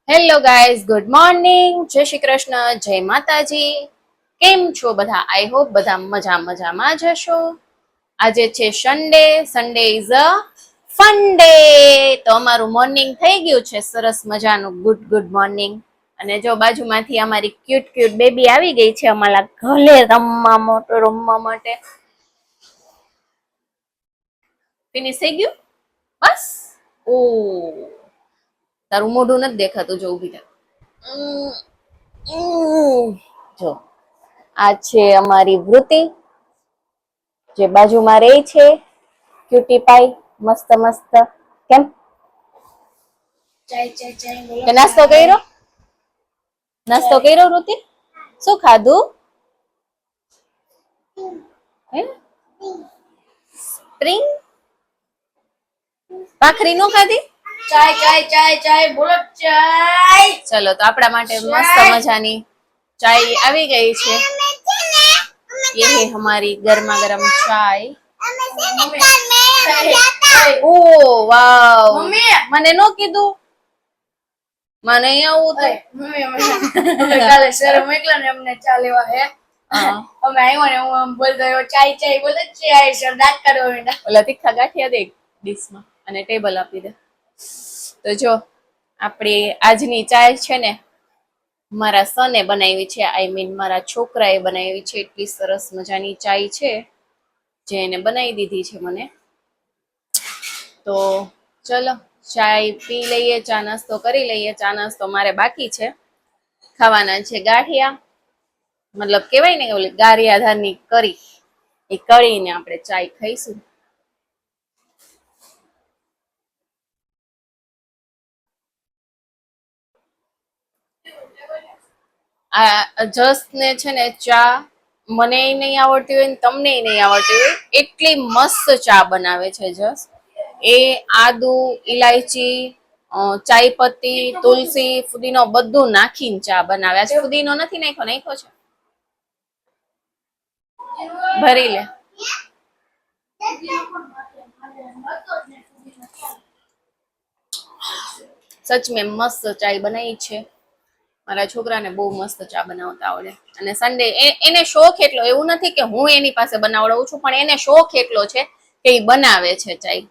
Hello guys, good morning, જય શ્રી કૃષ્ણ, જય માતાજી. કેમ છો બધા? આઈ હોપ બધા મજામાં જ હશો. આજે છે Sunday is a fun day. તો અમારું મોર્નિંગ થઈ ગયું છે સરસ મજાનું, ગુડ મોર્નિંગ. અને જો બાજુમાંથી અમારી ક્યુટ બેબી આવી ગઈ છે અમારા ઘરે રમવા માટે. ફિનિશ થઈ ગયું બસ. ઓ તારું મોઢું નથી દેખાતું, જો ઊભી થાય. જો આ છે અમારી વૃત્તિ, જે બાજુમાં રહી છે. ક્યુટી પાઈ મસ્ત કેમ નાસ્તો કર્યો વૃત્તિ? શું ખાધું? સ્પ્રિંગ ભાખરી નો ખાધી? ચાય બોલો ચાય. ચલો તો આપણા માટે મસ્ત મજાની ચાય આવી ગઈ છે. ये है हमारी गर्मा गरम चाय. ઓ વાવ, મને નો કીધું, મને આવું તો કાલે સર મોકલા ને અમને ચા લેવા હે. અમે આવ્યો ને હું બોલતો ચાય બોલે ચાય સર દાંત કાઢવા માંડ્યા. ઓલા તીખા ગાંઠિયા દે ડીશમાં અને ટેબલ આપી દે. તો જો આપણી આજની ચાય છે ને મારા સને બનાવી છે, આઈ મીન મારા છોકરાએ બનાવી છે. એટલી સરસ મજાની ચાય છે જે એને બનાવી દીધી છે મને. તો ચલો ચાય પી લઈએ, ચા નાસ્તો કરી લઈએ. ચા નાસ્તો મારે બાકી છે, ખાવાના છે ગાંઠિયા, મતલબ કેવાય ને ઓલી ગારિયાધારની કરી, એ કરીને આપણે ચાય ખાઈશું. આ જસ ને છે ને ચા મને નહીં આવડતી હોય ને તમને નહીં આવડતી હોય, એટલી મસ્ત ચા બનાવે છે જસ. એ આદુ, ઇલાયચી, ચાય પત્તી, તુલસી, ફુદીનો બધું નાખીને ચા બનાવે. આજે ફુદીનો નથી નાખ્યો છે. ભરી લે. સચ મેં મસ્ત ચાય બનાવી છે. મારા છોકરાને બહુ મસ્ત ચા બનાવતા આવડે. અને સન્ડે એને શોખ એટલો, એવું નથી કે હું એની પાસે બનાવડાવું છું, પણ એને શોખ એટલો છે કે એ બનાવે છે ચાય.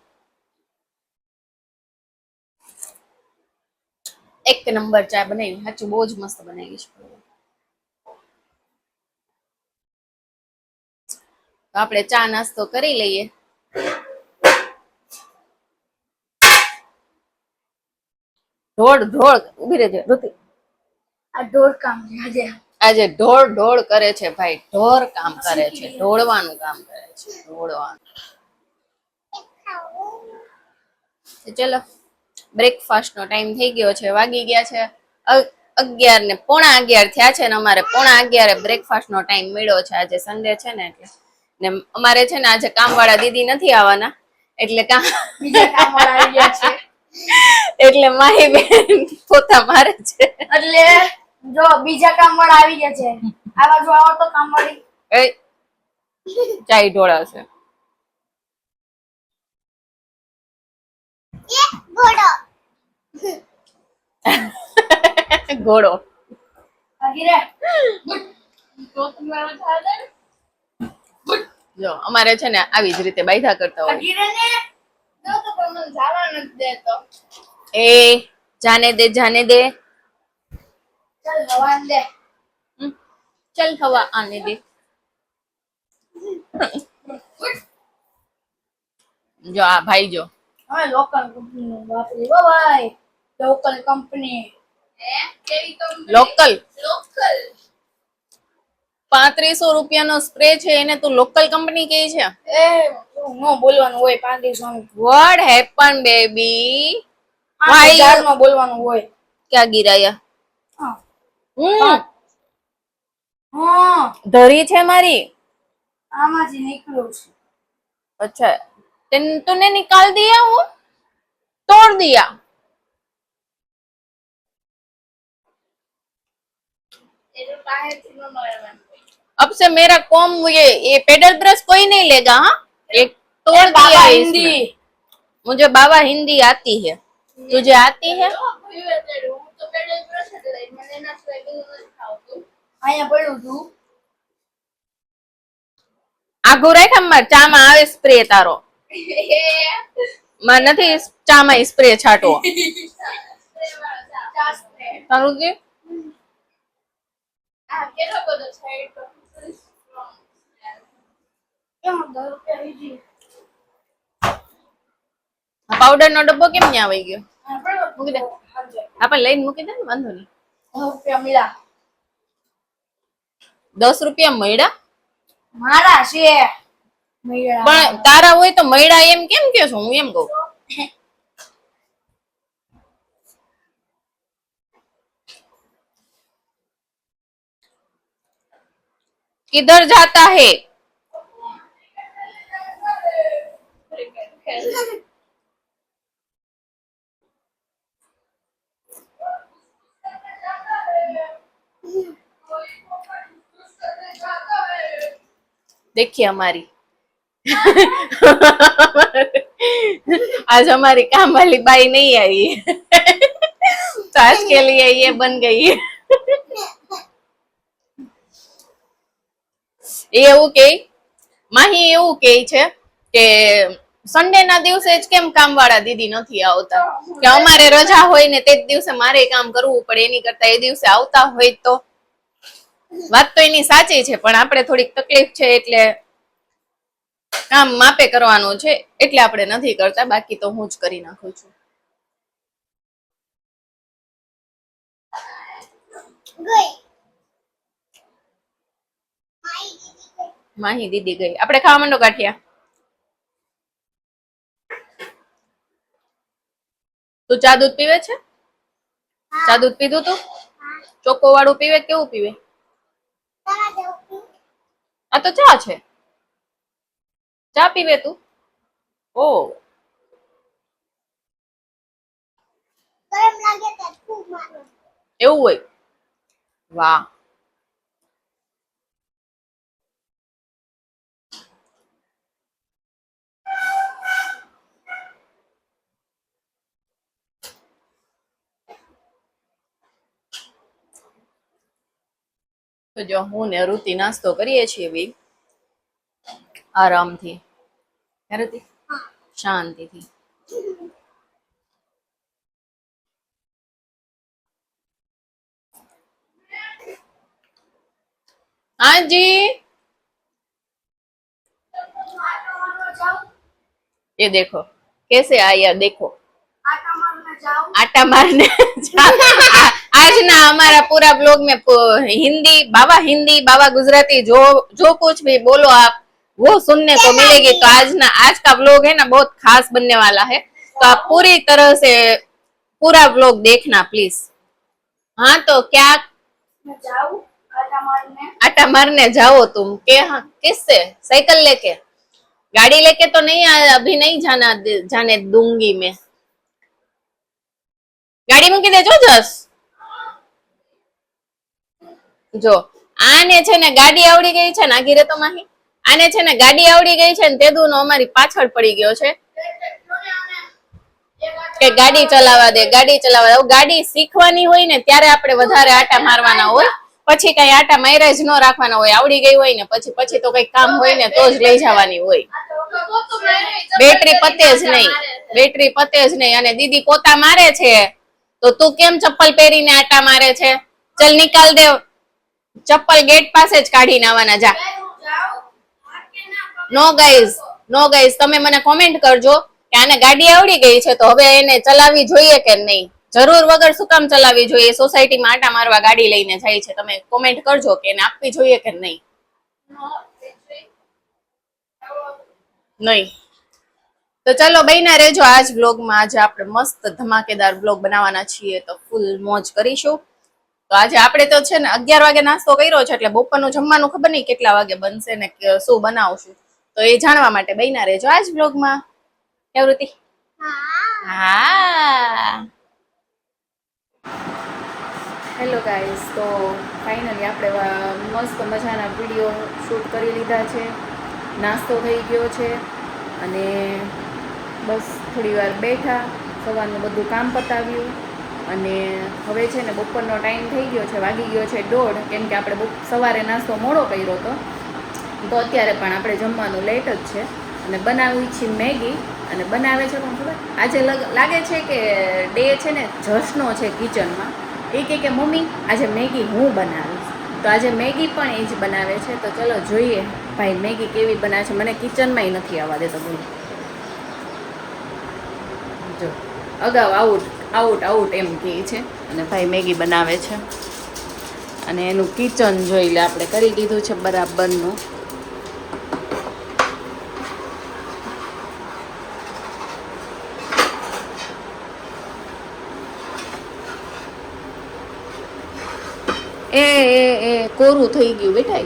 એક નંબર ચા બનાવી, સાચું બહુ જ મસ્ત બનાવી છે. તો આપણે ચા નાસ્તો કરી લઈએ. ઢોળ ઉભી રહેજે ઋતિ. આ ઢોળ કામ આજે ઢોળ કરે છે ભાઈ, ઢોર કામ કરે છે, ઢોળવાનું કામ કરે છે, ઢોળવાનું. ચલો બ્રેકફાસ્ટ નો ટાઈમ થઈ ગયો છે, વાગી ગયા છે 11 ને 11:15 થયા છે ને અમારે 11:15 બ્રેકફાસ્ટ નો ટાઈમ મળ્યો છે. આજે સન્ડે છે ને એટલે ને અમારે છે ને આજે કામવાળા દીદી નથી આવવાના, એટલે બીજા કામવાળા આવી ગયા છે. એટલે મારી બેન પોતા મારે છે, એટલે જો બીજા કામવાળા આવી ગયા છે. આ બાજુ આવો તો કામવાળી એ ચાય ઢોળાશે. ઘોડો જો અમારે છે ને આવી જ રીતે બાયધા કરતા હોય. એ જાને દે ચલ હવા આને દે. જો આ ભાઈ જો લોકલ કંપની વાપરી ભાઈ, લોકલ કંપની. લોકલ 3500 રૂપિયાનો સ્પ્રે છે, એને તું લોકલ કંપની કહે છે? એ નો બોલવાનું હોય 3500. What happen baby? 5000 નો બોલવાનું હોય. ક્યાં ગિરાયા? ધરી છે મારી આમાંથી નીકળ્યું છે. अच्छा तूने निकाल दिया, वो तोड़ दिया. अब से मेरा कॉम ये पेडल ब्रश कोई नहीं लेगा. हाँ एक तोड़ दिया हिंदी. मुझे बाबा हिंदी आती है, तुझे आती है? તો પેલો પ્રસાદ લઈ મને એના સિવાય બીજું નથી ખાવતું. અહીંયા પડ્યું તું આઘું રાખ માર ચામાં આવે સ્પ્રે તારો માં નથી ચામાં સ્પ્રે છાંટવો તારું કે આ કેટલો બધો સાઈડ પર કેમ 10 રૂપિયા લીધી પાવડર નો ડબ્બો કેમ ન્યા આવી ગયો મૂકી દે આપણે લઈને મૂકી દે ને વાંધો નહીં 10 રૂપિયા મળ્યા 10 રૂપિયા મળ્યા મારા છે મળ્યા પણ તારા હોય તો મળ્યા એમ કેમ કે છો હું એમ કહું किधर जाता है देखिए हमारी आज हमारी काम वाली बाई नहीं आई तो आज के लिए ये बन गई है એવું કે માહી એવું કે છે કે સન્ડે ના દિવસે જ કેમ કામવાળા દીદી નથી આવતા કે અમારે રજા હોય ને તે જ દિવસે મારે કામ કરવું પડે એની કરતા એ દિવસે આવતા હોય તો વાત તો એની સાચી છે પણ આપણે થોડીક તકલીફ છે એટલે કામ માપે કરવાનું છે એટલે આપણે નથી કરતા બાકી તો હું જ કરી નાખું છું માહી દીદી ગઈ આપણે ખાવા માંડો ગાંઠિયા તું ચા દૂધ પીવે છે ચા દૂધ પીધું તું ચોખ્ખો વાળું પીવે કેવું પીવે આ તો ચા છે ચા પીવે તું ઓ એવું હોય વાહ તો જો હું ને રુતિ નાસ્તો કરીએ છીએ બી આરામથી રુતિ શાંતિથી हाँ जी ये देखो कैसे आया देखो आटा मारने आज ना हमारा पूरा ब्लॉग में हिंदी बाबा गुजराती जो कुछ भी बोलो आप वो सुनने को मिलेगी तो आज का ब्लॉग है ना बहुत खास बनने वाला है तो आप पूरी तरह से पूरा ब्लॉग देखना प्लीज हाँ तो क्या आटा मारने जाओ तुम के हाँ किससे साइकिल लेके गाड़ी लेके तो नहीं अभी नहीं जाने दूंगी मैं ગાડી મૂકી દેજો જસ જો આને છે ને ગાડી આવડી ગઈ છે ને આગીરે તો માહી આને છે ને ગાડી આવડી ગઈ છે ને તેદુનો અમારી પાછળ પડી ગયો છે કે ગાડી ચલાવવા દે ગાડી શીખવાની હોય ને ત્યારે આપણે વધારે આટા મારવાના હોય પછી કઈ આટા માર્યા જ ન રાખવાના હોય આવડી ગઈ હોય ને પછી તો કઈ કામ હોય ને તો જ લઈ જવાની હોય બેટરી પતે જ નહીં અને દીદી પોતા મારે છે તો તું કેમ ચપ્પલ પહેરીને આટા મારે છે ચલ નિકાલ દે ચપ્પલ ગેટ પાસે જ કાઢીને આવવાના જા નો ગાઈઝ તમે મને કોમેન્ટ કરજો કે આને ગાડી આવડી ગઈ છે તો હવે એને ચલાવવી જોઈએ કે નહીં જરૂર વગર શું કામ ચલાવવી જોઈએ સોસાયટીમાં આટા મારવા ગાડી લઈને જાય છે તમે કોમેન્ટ કરજો કે એને આપવી જોઈએ કે નહીં તો ચલો બહીના રહેજો આજ બ્લોગમાં આજે આપણે મસ્ત ધમાકેદાર બ્લોગ બનાવવાના છીએ તો ફૂલ મોજ કરીશું તો આજે આપણે તો છે ને 11 વાગે નાસ્તો કર્યો છે એટલે બપોરનું જમવાનું ખબર નહીં કેટલા વાગે બનશે ને શું બનાવશું તો એ જાણવા માટે બહીના રહેજો આજ બ્લોગમાં કેવું રુતિ હા હેલો ગાઈઝ તો ફાઇનલી આપણે મસ્ત મજાના વિડીયો શૂટ કરી લીધા છે નાસ્તો થઈ ગયો છે અને બસ થોડી વાર બેઠા સવારનું બધું કામ પતાવ્યું અને હવે છે ને બપોરનો ટાઈમ થઈ ગયો છે, વાગી ગયો છે 1:30, કેમ કે આપણે સવારે નાસ્તો મોડો કર્યો હતો, તો અત્યારે પણ આપણે જમવાનું લેટ જ છે. અને બનાવી છે મેગી, અને બનાવે છે પણ ખબર આજે લાગે છે કે ડે છે ને જશનો છે કિચનમાં. એ કે મમ્મી આજે મેગી હું બનાવીશ, તો આજે મેગી પણ એ જ બનાવે છે. તો ચલો જોઈએ ભાઈ મેગી કેવી બનાવે છે. મને કિચનમાંય નથી આવવા દેતો બોલો. જો અગાઉ આઉટ આઉટ આઉટ એમ કહે છે, અને ભાઈ મેગી બનાવે છે. અને એનું કિચન જોઈ લે, આપણે કરી દીધું છે બરાબરનું. એ કોરું થઈ ગયું બેટા.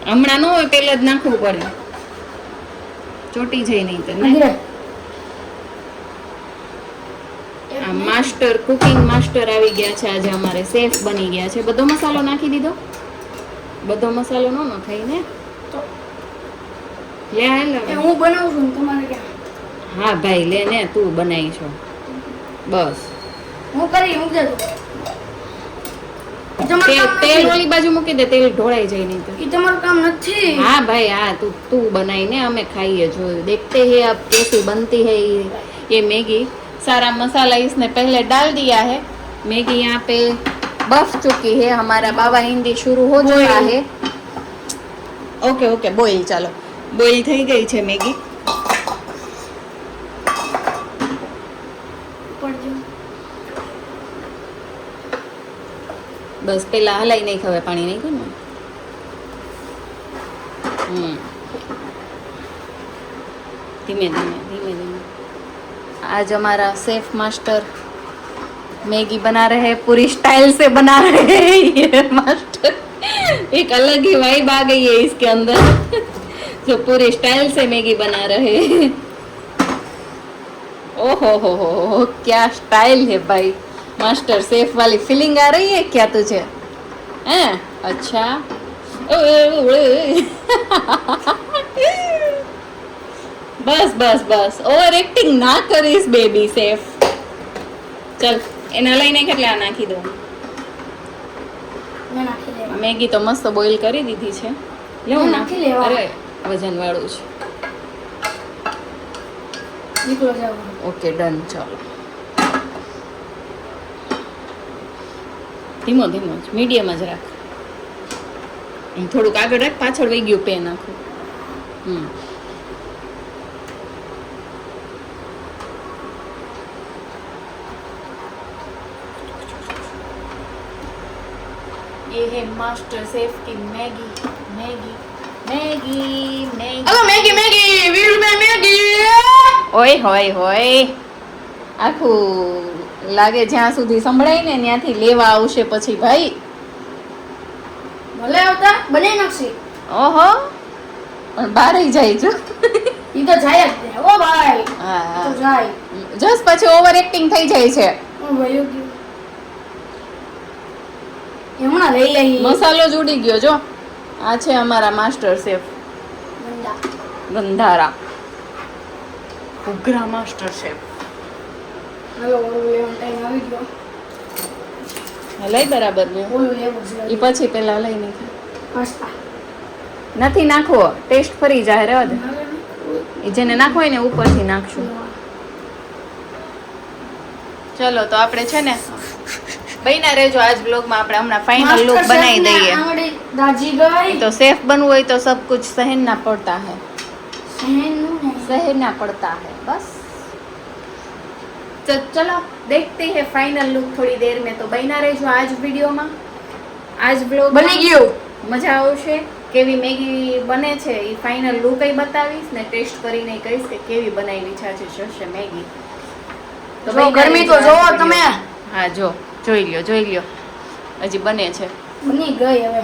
હમણાં ન હોય, પેલા જ નાખવું પડે, ચોટી જાય નહીં તો. માસ્ટર કુકિંગ માસ્ટર આવી ગયા છે આજે, અમારે શેફ બની ગયા છે. બધો મસાલો નાખી દીધો, બધો મસાલો ન નખાય ને. લે હાલ હું બનાવું છું તમારે ક્યાં? હા ભાઈ લે ને, તું બનાવી છો બસ. હું કરી મૂકી દઉં. તેલ ઓલી બાજુ મૂકી દે, તેલ ઢોળાઈ જાય નહીં તો. એ તમારું કામ નથી. હા ભાઈ હા, તું બનાવી ને, અમે ખાઈએ જો. देखते हैं अब कैसी बनती है ये मैगी. सारा मसाला इसने पहले डाल दिया है. मैगी यहाँ पे बफ चुकी है. हमारा बाबा हिंदी शुरू हो चुका है. Okay okay boil. ચાલો બોઇલ થઈ ગઈ છે મેગી. બસ પેલા હલાઈ નહીં ખવે, પાણી નહીં ને. ધીમે ધીમે ધીમે ધીમે. आज हमारा सेफ मास्टर मैगी बना रहे हैं, पूरी स्टाइल से बना रहे हैं ये मास्टर. एक अलग ही वाइब आ गई है इसके अंदर, जो पूरी स्टाइल से मैगी बना रहे हैं. ओहो हो, क्या स्टाइल है भाई. मास्टर सेफ वाली फीलिंग आ रही है क्या तुझे? हैं? अच्छा. बस बस बस, ओवर एक्टिंग ना કરીશ બેબી સેફ. ચલ એના લઈને કેટલા નાખી દઉં. મેગી તો મસ્ત બોઇલ કરી દીધી છે. લેવું નાખી લેવા. અરે વજન વાળું છે. નીકળો જાવ. Okay done. ચાલો ધીમો ધીમો જ, મીડિયમ જ રાખ. થોડુંક આગળ રાખ, પાછળ વહી ગયું પેન આખું. ये है मास्टर सेफ की Maggi. Maggi Maggi Maggi. Hello Maggi Maggi વીર મે મેગી. ઓય હોય હોય. આખું લાગે જ્યાં સુધી સંભળાય ને ત્યાંથી લેવા આવશે પછી ભાઈ. ભલે આવતા બનાવી નાખશે. ઓહો, પણ બહાર જાય છો. ઈ તો જાય જ ને. ઓ ભાઈ હા તો જાય. જસ પછી ઓવર એક્ટિંગ થઈ જાય છે. ઓ ભાઈ ગયો. હમણાં લઈ લઈ. મસાલો જ ઉડી ગયો જો. આ છે અમારા માસ્ટર શેફ ગંધારા, ઉગ્રા માસ્ટર શેફ. હવે ઓલું લેવાનો ટાઈમ આવી ગયો. હલાઈ બરાબર ને. ઓલું લેવું છે. ઈ પછી પેલા હલાઈ નાખી. પાસ્તા નથી નાખવો, ટેસ્ટ ફરી જાય. રહેવા દે. ઈ જેને નાખવો હોય ને ઉપરથી નાખશું. ચલો તો આપણે છે ને બહીના રહેજો આજ બ્લોગમાં. આપણે હમણાં ફાઇનલ લુક બનાવી દઈએ. આંગળી દાજી ગઈ. તો સેફ बनવું હોય तो सब कुछ सहना पड़ता है. સહેનું નહીં. सहना पड़ता है बस. तो चलो देखते हैं फाइनल लुक थोड़ी देर में. तो बहीना રહેજો આજ વિડીયોમાં, આજ બ્લોગ બની ગયું. મજા આવશે. કેવી મેગી બને છે એ ફાઇનલ લુક એ બતાવીશ ને ટેસ્ટ કરીને કહીશ કે કેવી બનાવી છે આજે જશે મેગી. તો બહીના ગરમી રહેજો તો જોવો આજ તમે. વિડીયો. હા જો જોઈ લ્યો હજી બને છે. બની ગઈ હવે.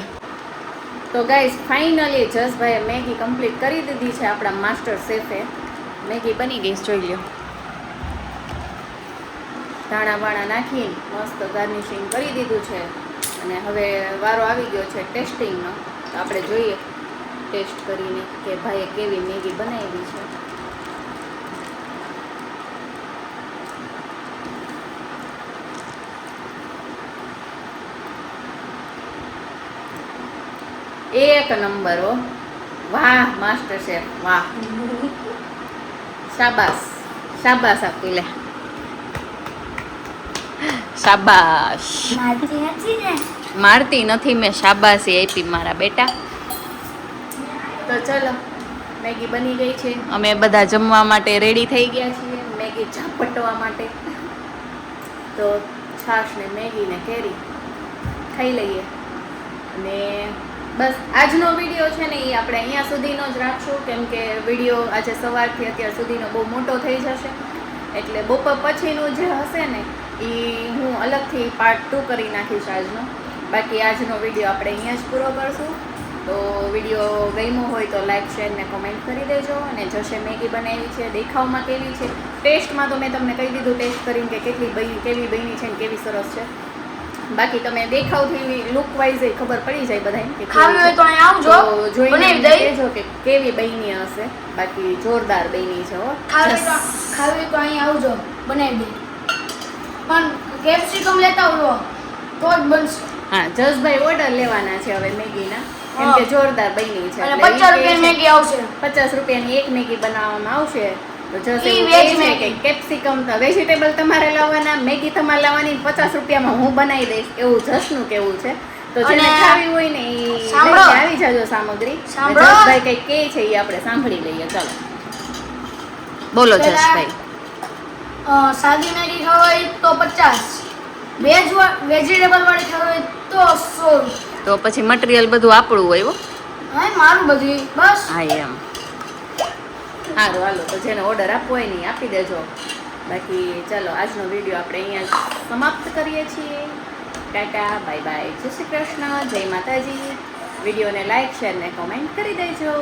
તો ગાઈસ ફાઇનલી જસભાઈએ મેગી કમ્પ્લીટ કરી દીધી છે. આપણા માસ્ટર શેફે મેગી બની ગઈ, જોઈ લ્યો. ધાણા બાણા નાખી મસ્ત ગાર્નિશિંગ કરી દીધું છે. અને હવે વારો આવી ગયો છે ટેસ્ટિંગનો. તો આપણે જોઈએ ટેસ્ટ કરીને કે ભાઈએ કેવી મેગી બનાવી છે. એક નંબર હો. વાહ માસ્ટર શેફ વાહ. શાબાશ શાબાશ આપી લે. શાબાશ. મારતી નથી મેં શાબાશી આપી મારા બેટા. તો ચલો મેગી બની ગઈ છે. અમે બધા જમવા માટે રેડી થઈ ગયા છીએ મેગી ઝાપટવા માટે. તો છાશ ને મેગી ને કેરી ખાઈ લઈએ. અને બસ આજનો વિડીયો છે ને એ આપણે અહીંયા સુધીનો જ રાખશું, કેમ કે વિડીયો આજે સવારથી અત્યાર સુધીનો બહુ મોટો થઈ જશે. એટલે બપોર પછીનું જે હશે ને એ હું અલગથી પાર્ટ 2 કરી નાખીશ આજનો. બાકી આજનો વિડીયો આપણે અહીંયા જ પૂરો કરશું. તો વિડીયો ગમ્યો હોય તો લાઈક શેર ને કોમેન્ટ કરી દેજો. અને જશે મેગી બનાવી છે, દેખાવમાં કેવી છે, ટેસ્ટમાં તો મેં તમને કહી દીધું ટેસ્ટ કરીને કે કેવી બની છે ને કેવી સરસ છે. બાકી તમે દેખાવથી લુક વાઇઝ ખબર પડી જાય બધાને કે ખાવી હોય તો અહીંયા આવજો, જોઈને બનાવી દઈ. કહેજો કે કેવી બની હશે. બાકી જોરદાર બની છે હો. ખાવી તો અહીંયા આવજો, બનાવી દઈ. પણ કેપ્સિકમ લેતા આવજો તો જ બનશે. હા જસભાઈ ઓર્ડર લેવાના છે હવે મેગીના, કેમ કે જોરદાર બની છે. અને એટલે 50 રૂપિયાની મેગી આવશે. 50 રૂપિયાની એક મેગી બનાવવામાં આવશે. તો જસ ઈ એવું વેજ કહે છે મેગી. કે કેપ્સિકમ તો વેજીટેબલ તમારે લાવવાના, મેગી તમારે લાવવાની, 50 રૂપિયામાં હું બનાવી દઈશ એવું જસનું કેવું છે. તો જેને અને ખાવી હોય ને એ સાંભળો. લઈને આવી જાજો સામગ્રી. સાંભળો. જસભાઈ કઈ કહે છે એ આપણે સાંભળી લઈએ. ચાલો બોલો પેલા જસભાઈ. સાદી મેગી ખાવી હોય તો 50, વેજીટેબલ વાળી ખાવી હોય તો 100. તો પછી મટીરિયલ બધું આપણું હોય હો. હા મારું બધું બસ. હા એમ સારું હાલો. તો જેને ઓર્ડર આપવો હોય ને ઈ આપી દેજો. બાકી ચાલો આજનો વિડીયો આપણે અહીંયા સમાપ્ત કરીએ છીએ. ટાટા બાય બાય, જય શ્રી કૃષ્ણ, જય માતાજી. વિડીયોને લાઈક શેર ને કોમેન્ટ કરી દેજો.